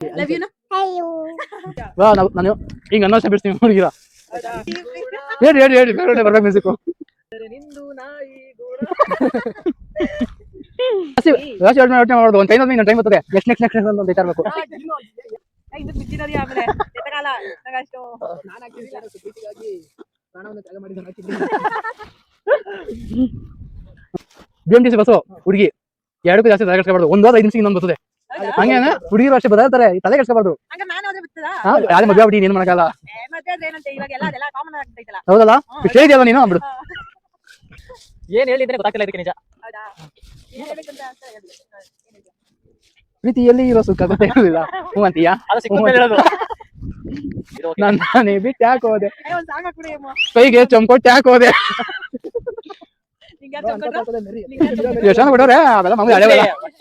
Love you ನಾನು ಹಿಂಗ ಅನ್ನೋ ಬಿಡ್ತೀನಿ ಹುಡುಗಿರ ಹೇಳಿ ಬರ್ಬೇಕು ಮ್ಯೂಸಿಕ್ ಮಾಡೋದು ಒಂದು ಟೈಮ್ ಬರ್ತದೆ ನೆಕ್ಸ್ಟ್ ಅಂತ ಹೇಳ್ತಾ ಇರ್ಬೇಕು BMTC ಬಸ್ಸು ಹುಡುಗಿ ಎರಡಕ್ಕೂ ಜಾಸ್ತಿ ತಲೆ ಕೆಡಿಸ್ಕೊಬಾರ್ದು. 1 ವಾರ 5 ನಿಮಿಷ ಇನ್ನೊಂದು ಬರ್ತದೆ. ಹಂಗೆ ಹುಡುಗಿರು ಅಷ್ಟೇ ಬದಲಾತಾರೆ, ತಲೆ ಕೆಡಿಸ್ಕೊಬಾರ್ದು. ಯಾರೇ ಮದುವೆ ಆಗ್ಬಿಟ್ಟು ಏನ್ ಮಾಡಕ್ಕಾಗಲ್ಲ. ಹೌದಲ್ಲ ಇಷ್ಟೇ ಇದೆಯಲ್ಲ ನೀನು ಬಿಡು. ಏನ್ ಹೇಳಿದ್ರೆ ಗೊತ್ತಾಗ್ತಿಲ್ಲ ಇದಕ್ಕೆ ನಿಜ. ಪ್ರೀತಿಯಲ್ಲಿ ಇರೋ ಸುಖ ಗೊತ್ತಿರಲಿಲ್ಲ ಹ್ಞೂ ಅಂತೀಯಾ? ನಾನೇ ಬಿಟ್ಟು ಯಾಕೆ ಹೋದೆ, ಕೈಗೆ ಚೊಂಕೊಟ್ಟು ಯಾಕೆ ಹೋದೆ. ಎಷ್ಟು ಬಿಡೋರೆ ಅವೆಲ್ಲ ಮಾಮೂಲಿ ಹಳೆ.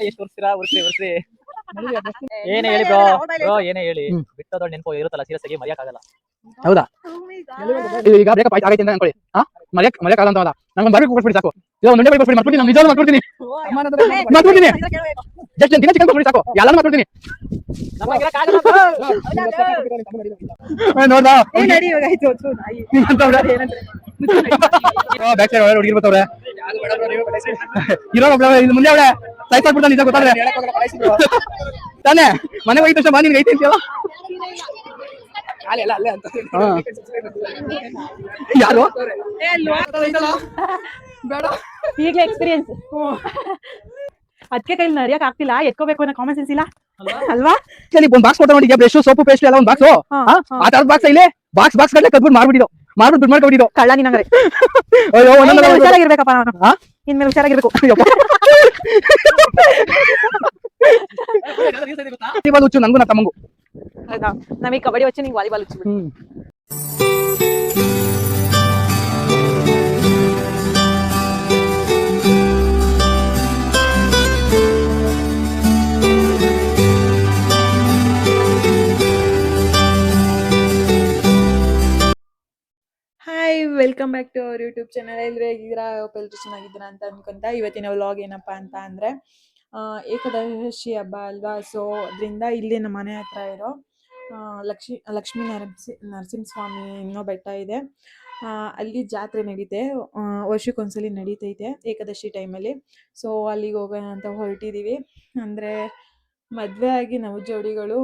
ಎಷ್ಟು ಉರ್ಸ್ರಿ ಏನೇ ಹೇಳಿ ಬ್ರೋ ಏನೇ ಹೇಳಿ ಬಿಟ್ಟೋದ್ ನೆನಪು ಇರುತ್ತಲ್ಲ, ಸೀರಿಯಸ್ ಆಗಿ ಮರೆಯಕ್ಕಾಗಲ್ಲ. ಹೌದಾ? ಈಗ ಬ್ರೇಕಪ್ ಆಗೈತೆ ಅಂತ ಅನ್ಕೊಳ್ಳಿ, ಮರೆಯಕ್ಕಾಗಲ್ಲ ಅಂತ ನಂಗೆ ಬರ್ಬೇಕು ಕೊಟ್ಬಿಡಿ ಸಾಕು. ಇಲ್ಲ ಒಂದು ಬೈಕ್ ಮಾಡ್ಬಿಡ್ತೀನಿ, ನಾನು ನಿಜವಾಗ್ಲೂ ಮಾಡ್ಬಿಡ್ತೀನಿ ಜಸ್ಟ್ ದಿನ ಚಿಕನ್ ಕೊಟ್ಬಿಡಿ ಸಾಕು, ಎಲ್ಲಾನು ಮಾಡ್ಬಿಡ್ತೀನಿ. ನೋಡ್ದಾ ಬ್ಯಾಕ್ ಸೈಡ್ ಹುಡುಗಿರ್ ಬರ್ತವ್ರೆ, ಇರೋ ಮುಂದೆ ಅವಳೆ ಸಾಯ್ಸಾಕ್ಬಿಡ್ತಾನೆ ನಿಜ ಗೊತ್ತಾದ್ರೆ ತಾನೇ. ಮನೆ ಹೋಗಿದ ತಕ್ಷಣ ಬಾ ನಿನ್ಗೆ ಐತಿ ಅಂತೀಯಲ್ಲ. ಯಾರು ಈಗಲೇ ಎಕ್ಸ್ಪೀರಿಯನ್ಸ್. ಅದಕ್ಕೆ ಕೈಲಿ ನರಿಯಕ್ ಆಗ್ತಿಲ್ಲ, ಎತ್ಕೋಬೇಕು ಅನ್ನೋ ಕಾಮನ್ ಸೆನ್ಸ್ ಇಲ್ಲ ಅಲ್ವಾ? ಒಂದು ಬಾಕ್ಸ್ ಕೊಟ್ಟ ನೋಡಿ, ಬ್ರಷ್ ಸೋಪು ಪೇಸ್ಟ್ ಎಲ್ಲ ಒಂದು ಬಾಕ್ಸ್, ಆ ತರದ ಬಾಕ್ಸ್ ಇಲ್ಲಿ ಬಾಕ್ಸ್ ಕಟ್ಲೆ ಕದ್ಬಿಟ್ಟು ಮಾಡ್ಬಿಟ್ಟಿದ್ದು ದುಡ್ಡು ಮಾಡ್ಕೊಬಿಟ್ಟಿದ್ದು ಕಳ್ಳ ನಿನ್ನಂಗ್ರೆ. ಹುಷಾರಾಗಿರ್ಬೇಕಪ್ಪ ನಾನು, ಇನ್ಮೇಲೆ ಹುಷಾರಾಗಿರ್ಬೇಕು. ಹುಚ್ಚು ನಂಗೂ ನಾ ತಮ್ಮಂಗು. ಹೌದಾ? ನಮಗೆ ಕಬಡ್ಡಿ వచ్చి ನಿಂಗೆ ವಾಲಿಬಾಲ್ ಹುಚ್ಚು. Hi, welcome back to our YouTube channel. ಎಲ್ಲರೂ ಹೇಗಿದ್ದೀರಾ? ಎಲ್ಲರೂ ಚೆನ್ನಾಗಿದ್ದೀರಾ ಅಂತ ಅನ್ಕೊಂತ ಇವತ್ತಿನ ವ್ಲಾಗ್ ಏನಪ್ಪಾ ಅಂತ ಅಂದ್ರೆ ಏಕಾದಶಿ ಹಬ್ಬ ಅಲ್ವಾ. ಸೊ ಅದರಿಂದ ಇಲ್ಲಿ ನಮ್ಮ ಮನೆ ಹತ್ರ ಇರೋ ಲಕ್ಷ್ಮೀ ನರಸಿಂಹಸ್ವಾಮಿ ಇನ್ನೋ ಬೆಟ್ಟ ಇದೆ, ಅಲ್ಲಿ ಜಾತ್ರೆ ನಡೀತೆ, ವರ್ಷಕ್ಕೊಂದ್ಸಲಿ ನಡೀತೈತೆ ಏಕಾದಶಿ ಟೈಮಲ್ಲಿ. ಸೊ ಅಲ್ಲಿಗೆ ಹೋಗೋಣ ಅಂತ ಹೊರಟಿದ್ದೀವಿ. ಅಂದರೆ ಮದುವೆ ಆಗಿ ನಾವು ಜೋಡಿಗಳು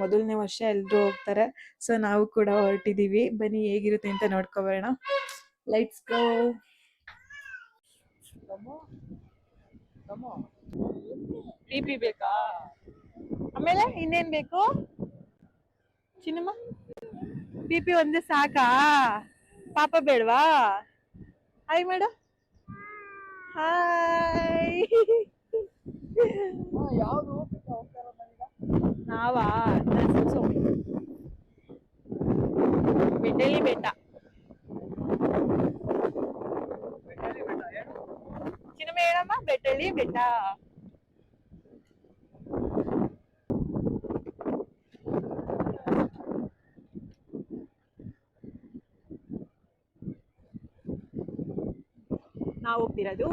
ಮೊದಲನೇ ವರ್ಷ ಎಲ್ಲರೂ ಹೋಗ್ತಾರೆ. ಸೊ ನಾವು ಕೂಡ ಹೊರಟಿದ್ದೀವಿ, ಬನ್ನಿ ಹೇಗಿರುತ್ತೆ ಅಂತ ನೋಡ್ಕೊಬರೋಣ. Let's go. ಪಿಪಿ ಬೇಕಾ? ಆಮೇಲೆ ಇನ್ನೇನ್ ಬೇಕು ಚಿನ್ನಮ್ಮ? ಪಿಪಿ ಒಂದೇ ಸಾಕಾ? ಪಾಪ ಬೇಡವಾ? ಹಾಯ್ ಮೇಡ. ಹಾಯ್. ನಾವಾ ಬೆಟ್ಟಳ್ಳಿ ಬೆಟ್ಟ. ಚಿನ್ನಮ್ಮ ಹೇಳಮ್ಮ, ಬೆಟ್ಟಳ್ಳಿ ಬೆಟ್ಟ. ನಾವು ಹೋಗ್ತಿರೋದು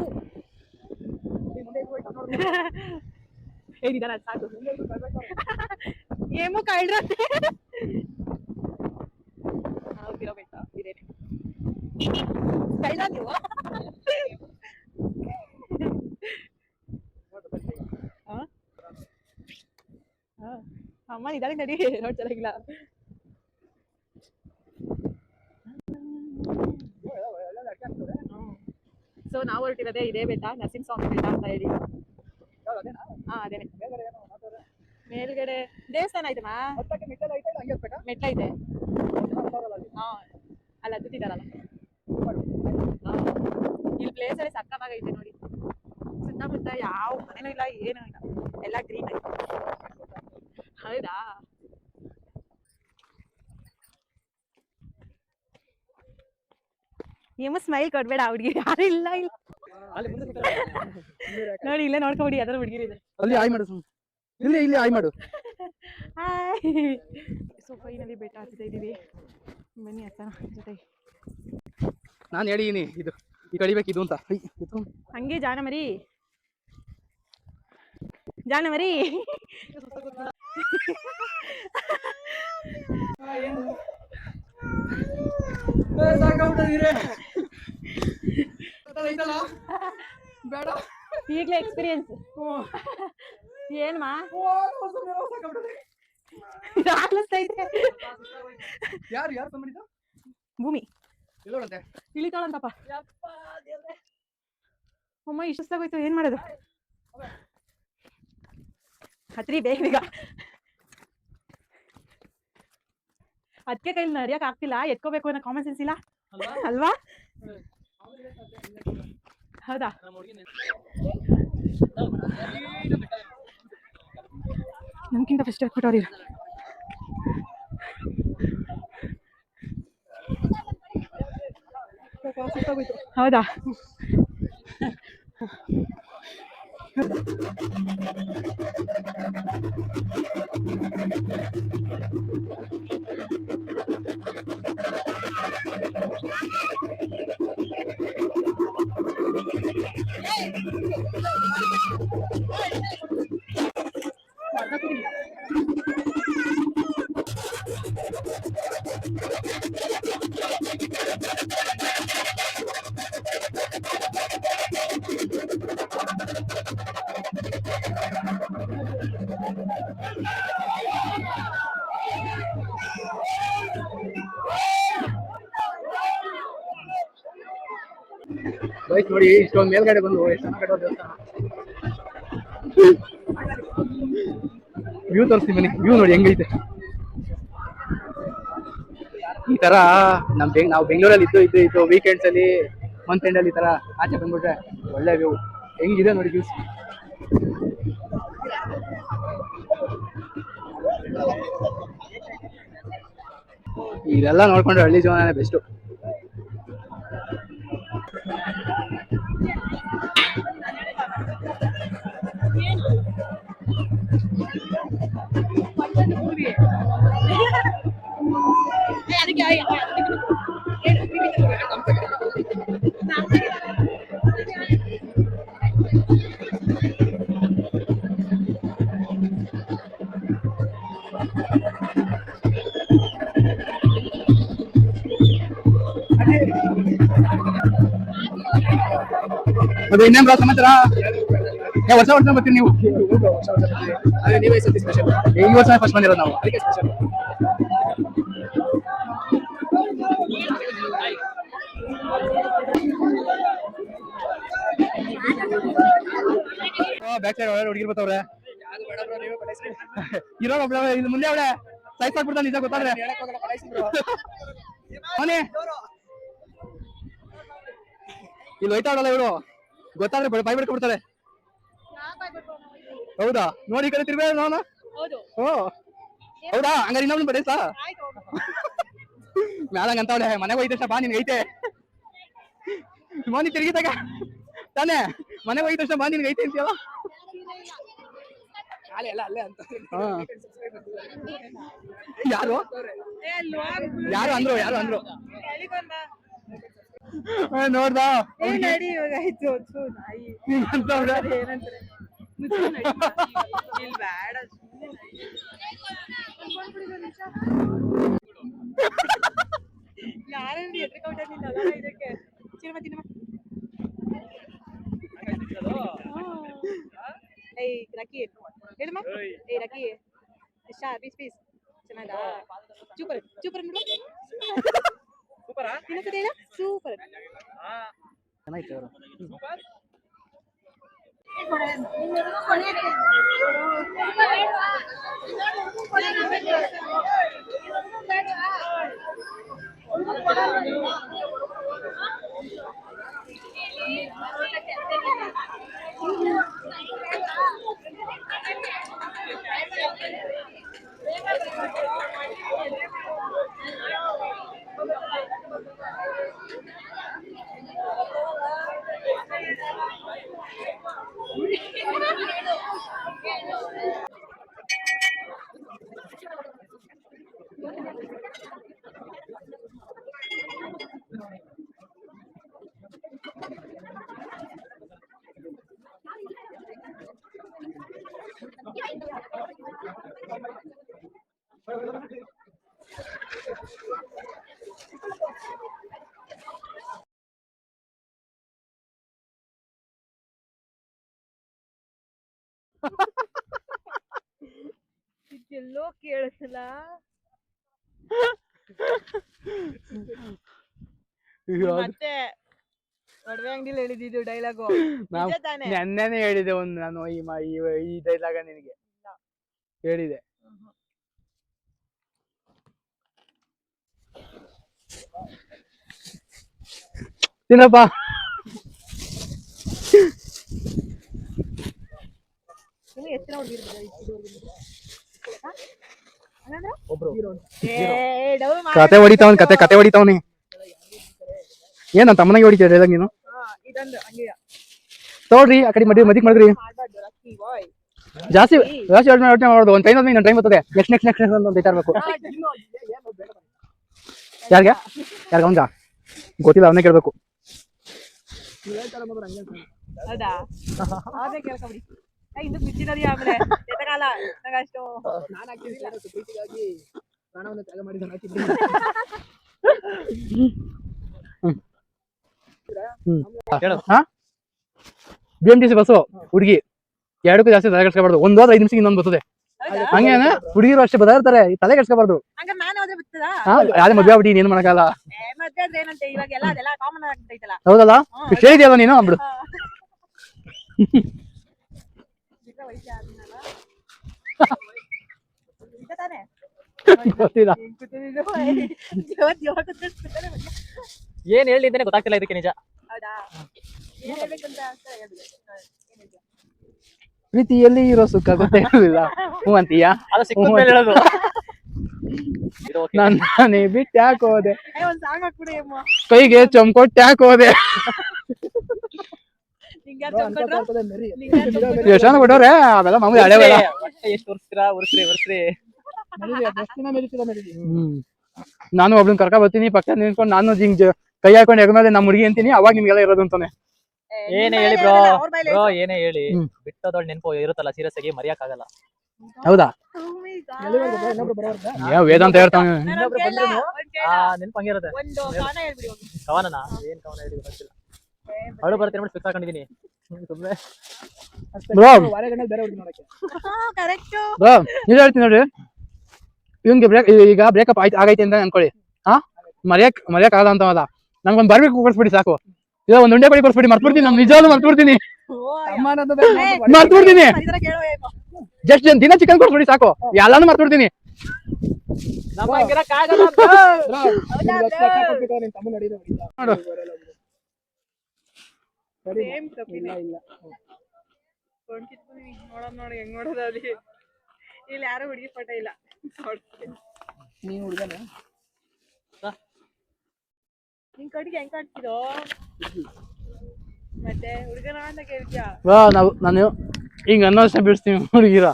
ಏನಿದಾರ ಸಾಕು ಏಮೋ ಕಳ್ರ ಹೋಗ್ತಿರೋ ಬೆಟ್ಟ ಇದೇನೆ. ಕಳ್ಳ ನೀವು? ಅಮ್ಮ ನಿಧಾನ ನಡಿ, ರೋಡ್ ಚೆನ್ನಾಗಿಲ್ಲ. ಸೊ ನಾವು ಹೊರಟಿರೋದೇ ಇದೇ ಬೆಟ್ಟ, ನರಸಿಂಹಸ್ವಾಮಿ ಬೆಟ್ಟ ಅಂತ ಹೇಳಿ. ಅದೇನೆ ಮೇಲ್ಗಡೆ ದೇವಸ್ಥಾನ ಐತಮ್ಮ, ಮೆಟ್ಲೈತೆ. ಅಲ್ಲಿ ಹತ್ತಿದಾರಲ್ಲ, ಇಲ್ಲಿ ಪ್ಲೇಸ್ ಅಲ್ಲಿ ಸಕ್ಕತ್ತಾಗೈತೆ ನೋಡಿ. ಸುತ್ತಮುತ್ತ ಯಾವ ಮನೇನೂ ಇಲ್ಲ, ಏನೂ ಇಲ್ಲ, ಎಲ್ಲ ಗ್ರೀನ್ ಐತೆ. ಹೌದಾ? ಏಮೋ ಸ್ಮೈಲ್ ಕೊಡ್ಬೇಡ, ಹುಡುಗಿ ಯಾರು ಇಲ್ಲ ಇಲ್ಲ ನೋಡಿ, ಇಲ್ಲೇ ನೋಡ್ಕೊಬಿಡಿ ಯಾವ್ದಾದ್ರು ಹುಡುಗಿರಿದೆ. ಅಲ್ಲಿ ಆಯ್ ಮಾಡು, ಇಲ್ಲಿ ಆಯ್ ಮಾಡು. ಹಾಯ್. ಸೊ ಫೈನಲಿ ಬೆಟ್ಟ ಹತ್ತಿತಾ ಇದೀವಿ, ಬನ್ನಿ ಹತ್ತನ ಜೊತೆಗೆ. ನಾನು ಹೇಳಿದೀನಿ ಇದು ಈ ಕಡಿಬೇಕಿದು ಅಂತ. ಹಂಗೆ ಜಾಣ ಮರಿ ಬೇಡ ಈಗಲೇ ಎಕ್ಸ್ಪೀರಿಯನ್ಸ್ ಏನ್ಮಾ ಆಗ್ಲಸ್ತೈತೆ ಯಾರು ಯಾರು ಫೋನ್ ಮಾಡಿದ್ದು ಭೂಮಿ ಎಲ್ಲೋಡಂತೆ ಇಳಿತಾಳಂತಪ್ಪ ಅಮ್ಮ ಇಷ್ಟಾಗೋಯ್ತು ಏನ್ ಮಾಡೋದು ಹತ್ರಿ ಬೇಗ ಬೇಗ ಅದಕ್ಕೆ ಕೈಲಿ ನಡಿಯಕ್ ಆಗ್ತಿಲ್ಲ ಎತ್ಕೋಬೇಕು ಅನ್ನೋ ಕಾಮನ್ ಸೆನ್ಸ್ ಇಲ್ಲ ಅಲ್ವಾ ಹೌದಾ ನಮ್ಗಿಂತ ಫಸ್ಟ್ ಹಾಕ್ಬಿಟ್ಟವ್ರಿ ಹೌದಾ ವಯಸ್ಸು ನೋಡಿ ಇಷ್ಟೊಂದು ಮೇಲ್ಗಡೆ ಬಂದು ಎಷ್ಟು ಚೆನ್ನಾಗಿ ದೇವಸ್ಥಾನ ವ್ಯೂ ತೋರಿಸ್ತೀನಿ ಬನ್ನಿ ವ್ಯೂ ನೋಡಿ ಹೆಂಗೈತೆ ಈ ತರ ನಾವು ಬೆಂಗಳೂರಲ್ಲಿ ಇದ್ದು ವೀಕೆಂಡ್ಸ್ ಅಲ್ಲಿ ಮಂತ್ ಎಂಡ್ ಅಲ್ಲಿ ಈ ತರ ಆಚೆ ಬಂದ್ಬಿಟ್ರೆ ಒಳ್ಳೆ ವ್ಯೂ ಹೆಂಗಿದೆ ನೋಡಿ ವ್ಯೂಸ್ ಇದೆಲ್ಲ ನೋಡ್ಕೊಂಡ್ರೆ ಹಳ್ಳಿ ಜೀವನನೇ ಬೆಸ್ಟ್ ಅದು ಇನ್ನೇನ್ ಬ್ರೋ ಸಮಾಚಾರ ವರ್ಷ ಬರ್ತೀನಿ ನೀವು ನೀವೇ ಸ್ಪೆಷಲ್ ಈ ವರ್ಷ ಫಸ್ಟ್ ಬಂದಿರೋದು ನಾವು ಅದಕ್ಕೆ ಸ್ಪೆಷಲ್ ಬ್ಯಾಕ್ ಸೈಡ್ ಒಳ್ಳೆ ಹುಡುಗಿರ್ ಬರ್ತಾವ್ರೆ ಇರೋ ಇದು ಮುಂದೆ ಅವಳೆ ಸೈಸ್ ಆಗ್ಬಿಡ್ತಾನೆ ನಿಜ ಗೊತ್ತಾದ್ರೆ ಅವನೇ ಇಲ್ಲಿ ಹೋಯ್ತಾ ಅವಳಲ್ಲ ಇವಳು ಗೊತ್ತಾದ್ರೆ ಬಾಯ್ ಬಿಡ್ಕೊಬಿಡ್ತಾರೆ ಹೌದಾ ನೋಡಿ ಈ ಕಡೆ ತಿರ್ಬೇಡ ನಾನು ಓ ಹೌದಾ ಹಂಗಾರೆ ಇನ್ನೊಬ್ಳು ಬಡೇಸಾ ಮ್ಯಾಲಂಗ ಅಂತ ಅವಳೆ ಮನೆಗೆ ಹೋಯ್ತಷ್ಟ ಬಾ ನಿನ್ಗೆ ಐತೆ ಮೋನಿ ತಿರುಗಿದಾಗ ತಾನೇ ಮನೆಗೆ ಹೋಯ್ತಷ್ಟ ಬಾ ನಿನ್ಗೆ ಐತೆ ಅಂತೀಯಲ್ಲ ಯಾರು ಯಾರು ಅಂದ್ರು ನೋಡ್ದ ಇದಕ್ಕೆ ರಕಿ ಹೇಳಮ್ಮ ಏ ರಕಿ ಇಷ್ಟ ಪೀಸ್ ಚೆನ್ನಾಗಾ ಸೂಪರ್ ಸೂಪರ್ ಸೂಪರ್ ಸೂಪರ್ ಚೆನ್ನಾಗಿತ್ತು ಅವರು ಎಲ್ಲೋ ಕೇಳಿಸಲ್ಲ. ಮತ್ತೆ ಒಡವೆ ಅಂಗಡಿಲಿ ಹೇಳಿದ್ದು ಡೈಲಾಗು ತಾನೆ. ನೆನ್ನೆನೆ ಹೇಳಿದೆ ಒಂದು ನಾನು ಈ ಡೈಲಾಗ ನಿನಗೆ ಹೇಳಿದೆ. ತಿನ್ನಪ್ಪ. ಕತೆ ಹೊಡಿತಾವನಿ. ಏನ ತಮ್ಮನಾಗಿ ಹೊಡಿತೀಯ ಡೈಲಾಗ್ ನೀನು? ತೋಡ್ರಿ ಆ ಕಡೆ ಮದಿಕ್ ಮಾಡಿದ್ರಿ ಜಾಸ್ತಿ ಯೋಚನೆ ಮಾಡೋದು. ಒಂದ್ ಟೈಮ್ ಇನ್ನೊಂದು ಟೈಮ್ ಬರ್ತದೆ. ನೆಕ್ಸ್ಟ್ ಅಂತ ಇರ್ಬೇಕು. ಯಾರ್ಗ ಅವನ್ಗ ಗೊತ್ತಿಲ್ಲ, ಅವನೇ ಕೇಳ್ಬೇಕು. BMTC ಬಸ್ಸು ಹುಡುಗಿ ಎರಡಕ್ಕೂ ಜಾಸ್ತಿ ತಲೆ ಕೆಡ್ಸ್ಕೊಬಾರ್ದು. ಒಂದ್ ಹೋದ್ರೆ 5 ನಿಮಿಷ ಇನ್ನೊಂದು ಬರ್ತದೆ. ಹಂಗೇನ ಹುಡುಗಿರು ಅಷ್ಟೇ ಬದಾರ್ತಾರೆ, ತಲೆ ಕೆಡ್ಸ್ಕೊಬಾರ್ದು. ಯಾವ್ದೇ ಮದ್ವೆ ಆಗ್ಬಿಟ್ಟು ಏನ್ ಮಾಡಕ್ಕಾಗಲ್ಲ. ಹೌದಲ್ಲ, ಇಷ್ಟ ಇದೆಯಲ್ಲ ನೀನು ಬಿಡು. ಗೊತ್ತಿಲ್ಲ ಏನ್ ಹೇಳಿದ್ದೇನೆ ಗೊತ್ತಾಗ್ತಿಲ್ಲ ಇದಕ್ಕೆ ನಿಜ. ಪ್ರೀತಿಯಲ್ಲಿ ಇರೋ ಸುಖ ಗೊತ್ತೇ ಇರೋದಿಲ್ಲ. ಹ್ಞೂ ಅಂತೀಯಾ? ಅದು ಸಿಕ್ಕ ಮೇಲೆ ಹೇಳೋದು. ನಾನೇ ಬಿಟ್ಟು ಯಾಕೆ ಹೋದೆ, ಕೈಗೆ ಚೊಂಕೊಟ್ಟು ಯಾಕೆ ಹೋದೆ. ಎಷ್ಟಾನ ಕೊಟ್ಟವ್ರೆ ಅವೆಲ್ಲ ಮಾಮೂಲಿ ಹಳೆವೆಲ್ಲ. ಎಷ್ಟು ಉರ್ಸ್ರಿ. ನಾನು ಒಬ್ಳನ್ ಕರ್ಕ ಬರ್ತೀನಿ, ಪಕ್ಕ ನಿಂತ್ಕೊಂಡು ನಾನು ಹಿಂಗ್ ಕೈ ಹಾಕೊಂಡು ಎಗಮೇಲೆ ನಮ್ಮ ಹುಡುಗಿ ಅಂತೀನಿ, ಅವಾಗ ನಿಮ್ಗೆಲ್ಲ ಇರೋದು ಅಂತಾನೆ. ಏನೇ ಹೇಳಿ ಬ್ರೋ, ಏನೇ ಹೇಳಿ ಬಿಟ್ಟೋದೊಳ್ ನೆನಪು ಇರುತ್ತಲ್ಲ, ಸೀರಿಯಸ್ ಆಗಿ ಮರೆಯಕ್ ಆಗಲ್ಲ. ಹೌದಾ? ವೇದಾಂತ ಹೇಳ್ತಾವ ನೆನಪು ಹಂಗಿರುತ್ತೆ. ಕವನನ ಏನ್ ಕವನ ಹೇಳಿ ಗೊತ್ತಿಲ್ಲ. ಅವಳು ಬರ್ತೀನಿ ನೋಡಿ ಫಿಕ್ಸ್ ಹಾಕೊಂಡಿದೀನಿ ಸುಮ್ಮನೆ. ನೀವ್ ಹೇಳ್ತೀನಿ ನೋಡ್ರಿ, ಇವ್ನಿಗೆ ಈಗ ಬ್ರೇಕಪ್ ಆಗೈತೆ ಅಂತ ಅನ್ಕೊಳ್ಳಿ. ಮರ್ಯಾಕ್ ಆಗಲ್ಲ ಅಂತವಲ್ಲ, ನಂಗೊಂದ್ ಬರ್ಬೇಕು ಕೊಡ್ಸ್ಬಿಡಿ ಸಾಕು. ಇಲ್ಲ ಒಂದ್ ಉಂಡೆ ಬಳಿ ಕೊಡ್ಸ್ಬಿಡಿ, ಮರ್ತ್ಬಿಡ್ತೀನಿ. ನಾನು ನಿಜವಾಗ್ಲೂ ಮರ್ತ್ಬಿಡ್ತೀನಿ. ಜಸ್ಟ್ ದಿನ ಚಿಕನ್ ಕೊಡ್ಸ್ಬಿಡಿ ಸಾಕು, ಎಲ್ಲಾನು ಮರ್ತ್ಬಿಡ್ತೀನಿ. ನೋಡಿ ಹೆಂಗ್ ನೋಡೋದು ಅಲ್ಲಿ. ಇಲ್ಲಿ ಯಾರು ಹುಡುಗಿ ಪಟ ಇಲ್ಲ. ನೀನ್ ಹುಡುಗನ ನಿನ್ ಕಡೆಗೆ ಹೆಂಗ್ ಕಾಡ್ತಿರೋ ಮತ್ತೆ ಹುಡುಗನ ಅಂತ ಕೇಳ್ತೀಯ? ನಾನು ಹಿಂಗ ಅನ್ನೋಷ್ಟ ಬಿಡಿಸ್ತೀನಿ ಹುಡುಗಿರ.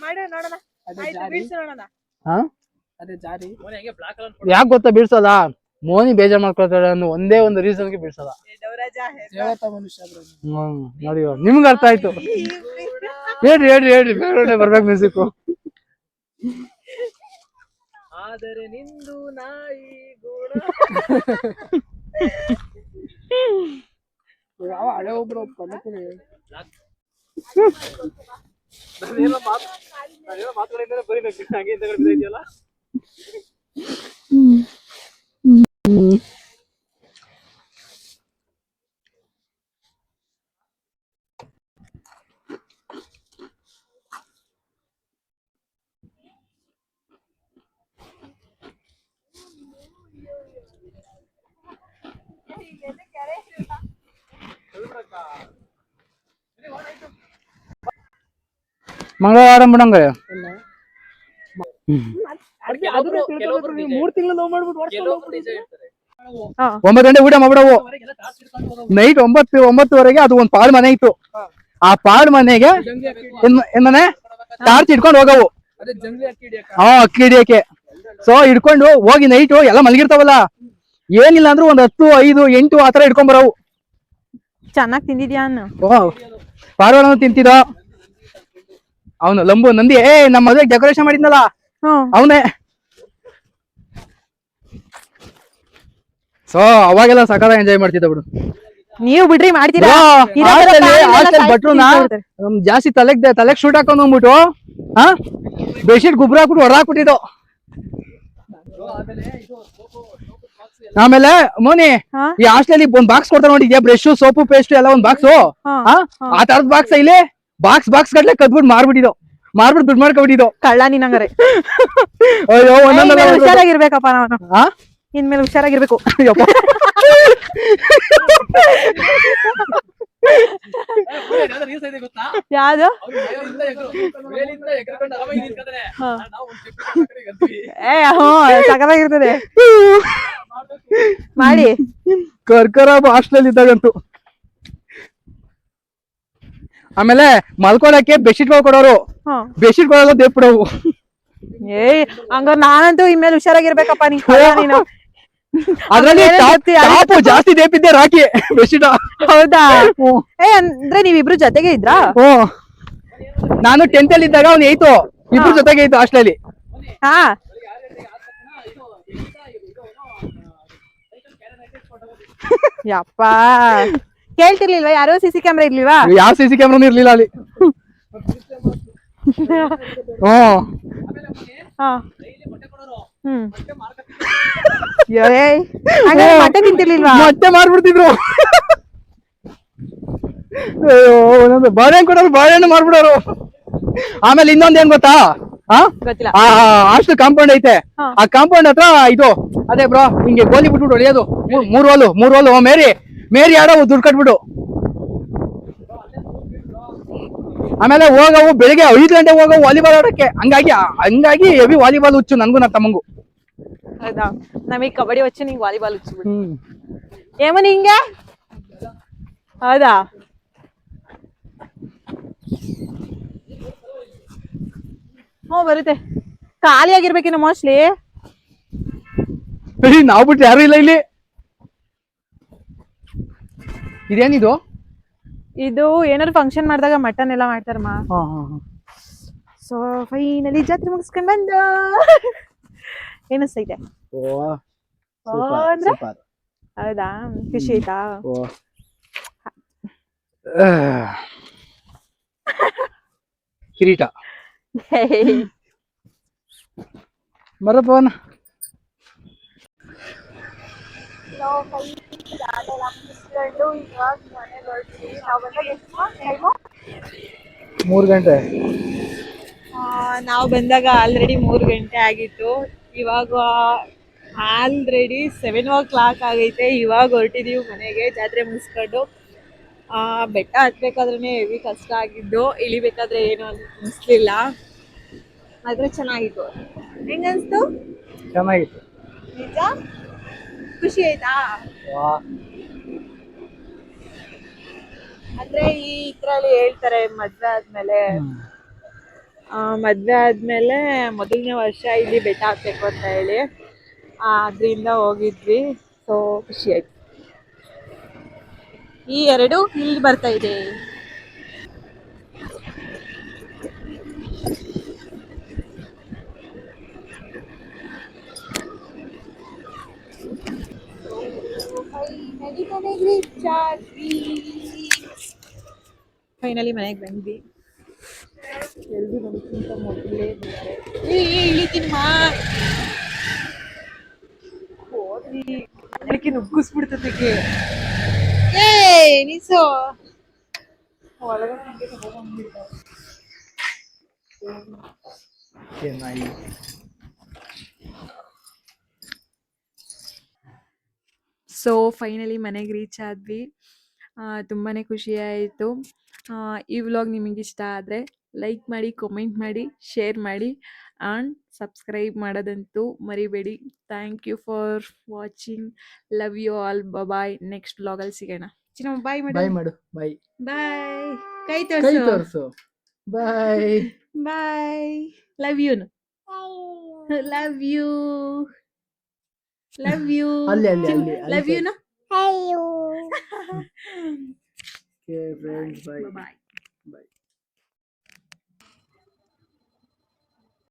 ಮಾಡು ನೋಡೋಣ. ನೋಡೋಣ. ಯಾಕೆ ಗೊತ್ತಾ ಬಿಡ್ಸಲ್ಲ? ಮೋನಿ ಬೇಜಾರ್ ಮಾಡ್ಕೊಳ್ತಾಳೆ ಅನ್ನೋ ಒಂದೇ ಒಂದು ರೀಸನ್ಗೆ ಬಿಡ್ಸಲ್ಲ. ನೋಡಿ ನಿಮ್ಗೆ ಅರ್ಥ ಆಯ್ತು. ಹೇಳ್ರಿ ಬೇರೆ ಬರ್ಬೇಕು ಮ್ಯೂಸಿಕ್. ಆದರೆ ನಿಂದು ನಾಯಿ ಗೋಡ ಯಾವ ಹಳೆ ಒಬ್ರು ಮಂಗಳವಾರ ಬಿಡಂಗ 3 ತಿಂಗಳು ಲವ್ ಮಾಡ್ಬಿಟ್ಟು 9 ಗಂಟೆ ಊಟ ಮಾಡ್ಬಿಡವು. ನೈಟ್ 9:09ವರೆಗೆ ಅದು ಒಂದ್ ಪಾಳ್ ಮನೆ ಇತ್ತು. ಆ ಪಾಳ್ ಮನೆಗೆ ಏನೇ ಟಾರ್ಚ್ ಇಟ್ಕೊಂಡು ಹೋಗವು. ಅಕ್ಕಿ ಹಿಡಿಯಕ್ಕೆ. ಸೊ ಹಿಡ್ಕೊಂಡು ಹೋಗಿ ನೈಟು ಎಲ್ಲ ಮಲಗಿರ್ತಾವಲ್ಲ, ಏನಿಲ್ಲ ಅಂದ್ರೂ ಒಂದ್ 10, 5, 8 ಆತರ ಹಿಡ್ಕೊಂಡ್ ಬರವು. ಚೆನ್ನಾಗ್ ತಿಂದಿದ್ಯಾ? ಪಾರಿವಾಳ ತಿಂತಿದ ಅವನು ಲಂಬು ನಂದಿ. ನಮ್ಮ ಮದುವೆಗೆ ಡೆಕೋರೇಷನ್ ಮಾಡಿದ್ನಲ್ಲ ಅವನೇ. ಸೊ ಅವಾಗೆಲ್ಲ ಸಕಾಲ ಎಂಜಾಯ್ ಮಾಡ್ತಿದ್ದ ಬಿಡು. ನೀವು ಬಿಡ್ರಿ ಮಾಡ್ತೀರಾ ಭಟ್ರುನ ಜಾಸ್ತಿ ತಲೆಗ್ ಶೂಟ್ ಹಾಕೊಂಡ್ ಹೋಗ್ಬಿಟ್ಟು ಬೆಡ್ಶೀಟ್ ಗುಬ್ರ ಹಾಕ್ಬಿಟ್ಟು ಹೊಡೆದಾಕ್ಬಿಟ್ಟಿದ್ದು. ಆಮೇಲೆ ಮೋನಿ ಈ ಹಾಸ್ಟೆಲ್ ಒಂದ್ ಬಾಕ್ಸ್ ಕೊಡ್ತಾ ನೋಡಿದ್ಯಾ, ಬ್ರಷ್ ಸೋಪು ಪೇಸ್ಟ್ ಎಲ್ಲ ಒಂದ್ ಬಾಕ್ಸ್, ಆ ತರದ್ ಬಾಕ್ಸ್ ಇಲ್ಲಿ ಬಾಕ್ಸ್ ಗಟ್ಲೆ ಕದ್ಬಿಟ್ಟು ಮಾರ್ಬಿಟ್ಟಿದ್ದು, ದುಡ್ಡು ಮಾಡ್ಕೊಬಿಟ್ಟಿದ್ದು. ಕಳ್ಳ ನೀನಂಗಾರೆ. ಅಯ್ಯೋ ಹುಷಾರಾಗಿರ್ಬೇಕಪ್ಪ ನಾನು, ಇನ್ಮೇಲೆ ಹುಷಾರಾಗಿರ್ಬೇಕು. ಯಾವ್ದು ಸಕಲಾಗಿರ್ತದೆ ಮಾಡಿ. ಕರ್ಕರ ಹಾಸ್ಟೆಲ್ ಇದ್ದಾಗಂತೂ. ಆಮೇಲೆ ಮಲ್ಕೊಳಕ್ಕೆ ಬೆಡ್ಶೀಟ್ ಕೊಡೋರು, ಬೆಡ್ಶೀಟ್ ಕೊಡೋದು ದೇವ್ಬಿಡವು. ಹಂಗ ನಾನಂತೂ ಇನ್ಮೇಲೆ ಹುಷಾರಾಗಿರ್ಬೇಕಪ್ಪ. ನೀನು ಅದ್ರಲ್ಲಿ ಜಾಸ್ತಿ ದೇಪಿದ್ದೆ ರಾಕಿ ಬೆಡ್ಶೀಟ್. ಹೌದಾ? ಅಂದ್ರೆ ನೀವಿಬ್ರು ಜೊತೆಗೆ ಇದ್ರಾ? ನಾನು 10th ಅಲ್ಲಿ ಇದ್ದಾಗ ಅವ್ನು 8th, ಇಬ್ರು ಜೊತೆಗೆ ಇತ್ತು ಹಾಸ್ಟೆಲ್. ಹಾ, ಯಪ್ಪ ಕೇಳ್ತಿರ್ಲಿಲ್ವಾ? ಯಾರೋ ಸಿಸಿ ಕ್ಯಾಮ್ರಾ ಇರ್ಲಿಲ್ವಾ? ಯಾವ ಸಿಸಿ ಕ್ಯಾಮ್ರಾನು ಇರ್ಲಿಲ್ಲ ಅಲ್ಲಿ. ಮೊಟ್ಟೆ ತಿಂತಿರ್ಲಿಲ್ವಾ? ಮೊಟ್ಟೆ ಮಾಡ್ಬಿಡ್ತಿದ್ರು. ಬಾಳೆಹಣ್ಣು ಕೊಡೋರು, ಬಾಳೆಹಣ್ಣು ಮಾಡ್ಬಿಡೋರು. ಆಮೇಲೆ ಇನ್ನೊಂದ್ ಏನ್ ಗೊತ್ತಾ, ಹಾಸ್ಟೆಲ್ ಕಾಂಪೌಂಡ್ ಐತೆ, ಆ ಕಾಂಪೌಂಡ್ ಹತ್ರ ಇದು ಅದೇ ಬ್ರೋ ಹಿಂಗೆ ಗೋಲಿ ಬಿಟ್ಬಿಟ್ಟು ಹೊಡಿಯೋದು. ಮೂರ್ ವಾಲು ಮೇರಿ ಆಡೋ ದುಡ್ಡು ಕಟ್ಬಿಟ್ಟು. ಆಮೇಲೆ ಹೋಗವು ಬೆಳಿಗ್ಗೆ 5 ಗಂಟೆಗೆ ಹೋಗವು ವಾಲಿಬಾಲ್ ಆಡಕ್ಕೆ. ಹಂಗಾಗಿ ಹೆವಿ ವಾಲಿಬಾಲ್ ಹುಚ್ಚು ನನ್ಗೂ ನನ್ನ ತಮ್ಮಂಗು. ಹೌದಾ? ನಮಗ್ ಕಬಡ್ಡಿ ಹುಚ್ಚು, ನಿಂಗೆ ವಾಲಿಬಾಲ್ ಹುಚ್ಚು. ಏಮ ನಿಂಗೆ? ಹೌದಾ? ಬರುತ್ತೆ. ಖಾಲಿ ಆಗಿರ್ಬೇಕೇನೋ ಮೋಸ್ಟ್ಲಿ. ನಾವ್ ಬಿಟ್ಟು ಯಾರು ಇಲ್ಲ ಇಲ್ಲಿ. ಇದೇನಿದು? ಇದು ಏನಾದ್ರು ಫಂಕ್ಷನ್ ಮಾಡಿದಾಗ ಮಟನ್ ಎಲ್ಲ ಮಾಡ್ತಾರಮ್ಮ. ಸೊ ಫೈನಲಿ ಜಾತ್ರೆ ಮುಗಿಸ್ಕೊಂಡ್ ಬಂದ. ಏನಿಸ್ತೈತೆ? ಹೌದಾ? ಖುಷಿ ಆಯ್ತಾ? ಕಿರೀಟ ಮರಪವನ. ಮೂರು ಗಂಟೆ ನಾವು ಬಂದಾಗ ಆಲ್ರೆಡಿ 3 ಗಂಟೆ ಆಗಿತ್ತು. ಇವಾಗ ಆಲ್ರೆಡಿ 7 ಆಗೈತೆ. ಇವಾಗ ಹೊರಟಿದೀವಿ ಮನೆಗೆ ಜಾತ್ರೆ ಮುಗಿಸ್ಕೊಂಡು. ಬೆಟ್ಟ ಹತ್ಬೇಕಾದ್ರೆ ಹೆವಿ ಕಷ್ಟ ಆಗಿದ್ದು, ಇಳಿಬೇಕಾದ್ರೆ ಏನು ಅನಿಸ್ಲಿಲ್ಲ. ಆದ್ರೆ ಚೆನ್ನಾಗಿತ್ತು. ಹೆಂಗನ್ಸ್ತು? ಚೆನ್ನಾಗಿತ್ತು. ನಿಜ? ಖುಷಿ ಆಯ್ತಾ? ಅಂದ್ರೆ ಈ ಇದ್ರಲ್ಲಿ ಹೇಳ್ತಾರೆ ಮದ್ವೆ ಆದ್ಮೇಲೆ ಮೊದಲನೇ ವರ್ಷ ಇಲ್ಲಿ ಬೆಟ್ಟ ಹಾಕ್ಬೇಕು ಅಂತ ಹೇಳಿ, ಅದ್ರಿಂದ ಹೋಗಿದ್ವಿ. ಸೊ ಖುಷಿ ಆಯ್ತು. ಈ 2 ಇಲ್ಲಿ ಬರ್ತಾ ಇದೆ. ಫೈನಲಿ ಮನೆಗೆ ಬಂದ್ವಿ. ಎಲ್ರು ನಮಗಿಂತ ಮೊದಲೇ ಇಳಿತೀನಿ ಹೋದ್ರಿ ನುಗ್ಗಿಸ್ಬಿಡ್ತದಕ್ಕೆ. ನಿಸೋ ಸೊ ಫೈನಲಿ ಮನೆಗೆ ರೀಚ್ ಆದ್ವಿ. ತುಂಬಾನೇ ಖುಷಿ ಆಯಿತು. ಈ ವ್ಲಾಗ್ ನಿಮಗೆ ಇಷ್ಟ ಆದರೆ ಲೈಕ್ ಮಾಡಿ, ಕಾಮೆಂಟ್ ಮಾಡಿ, ಶೇರ್ ಮಾಡಿ ಆ್ಯಂಡ್ ಸಬ್ಸ್ಕ್ರೈಬ್ ಮಾಡೋದಂತೂ ಮರಿಬೇಡಿ. Thank you for watching. Love you all. Bye. Next ವ್ಲಾಗಲ್ಲಿ ಸಿಗೋಣ. ಚಿನ್ನ ಬಾಯ್ ಮಾಡು. ಬಾಯ್. ಕೈ ತೋರ್ಸು. Bye. Love you. Love you. ಅಲ್ಲಿ love you. Okay, friends, bye. Bye.